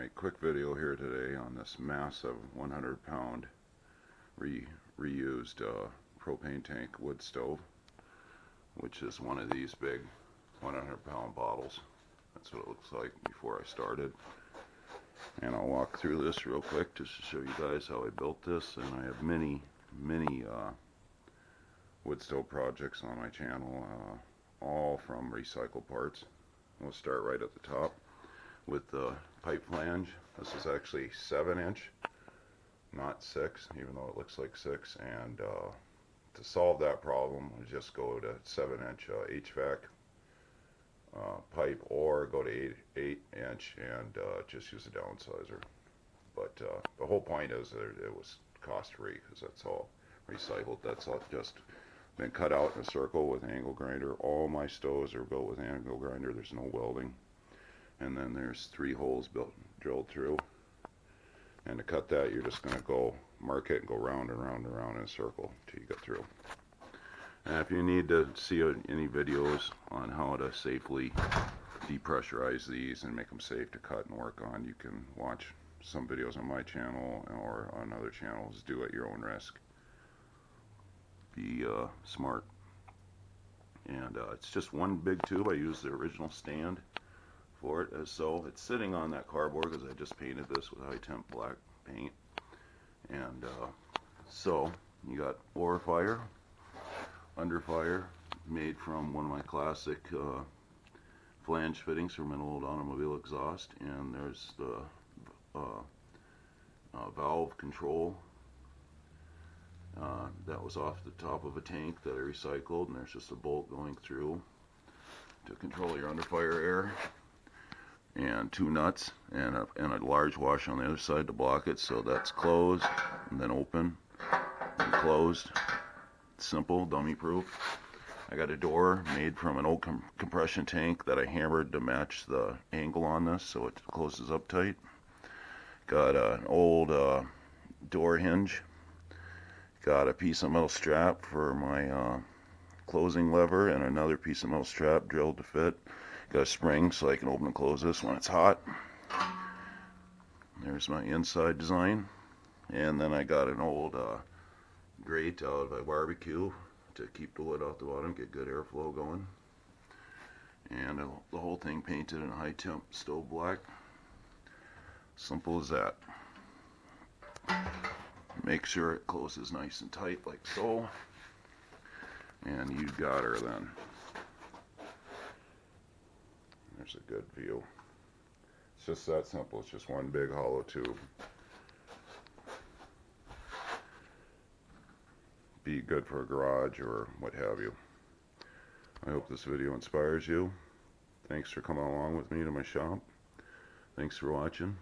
Alright, quick video here today on this massive 100-pound reused propane tank wood stove, which is one of these big 100-pound bottles. That's what it looks like before I started. And I'll walk through this real quick just to show you guys how I built this. And I have many wood stove projects on my channel, all from recycled parts. We'll start right at the top with the pipe flange. This is actually 7-inch, not 6, even though it looks like 6. And to solve that problem, we just go to 7-inch HVAC pipe, or go to 8-inch and just use a downsizer. But the whole point is that it was cost-free because that's all recycled. That's all just been cut out in a circle with angle grinder. All my stoves are built with angle grinder. There's no welding. And then there's 3 holes drilled through. And to cut that, you're just going to go mark it and go round and round and round in a circle until you get through. And if you need to see any videos on how to safely depressurize these and make them safe to cut and work on, you can watch some videos on my channel or on other channels. Do at your own risk. Be smart. And it's just one big tube. I used the original stand for it, as so it's sitting on that cardboard because I just painted this with high temp black paint. And so you got over fire, under fire, made from one of my classic flange fittings from an old automobile exhaust, and there's the valve control that was off the top of a tank that I recycled, and there's just a bolt going through to control your under fire air, and 2 nuts and a large washer on the other side to block it. So that's closed and then open and closed. Simple, dummy proof. I got a door made from an old compression tank that I hammered to match the angle on this so it closes up tight. Got an old door hinge. Got a piece of metal strap for my closing lever, and another piece of metal strap drilled to fit. Got a spring so I can open and close this when it's hot. There's my inside design. And then I got an old grate out of a barbecue to keep the wood off the bottom, get good airflow going. And the whole thing painted in a high temp stove black. Simple as that. Make sure it closes nice and tight like so. And you got her then. There's a good view. It's just that simple. It's just one big hollow tube. Be good for a garage or what have you. I hope this video inspires you. Thanks for coming along with me to my shop. Thanks for watching.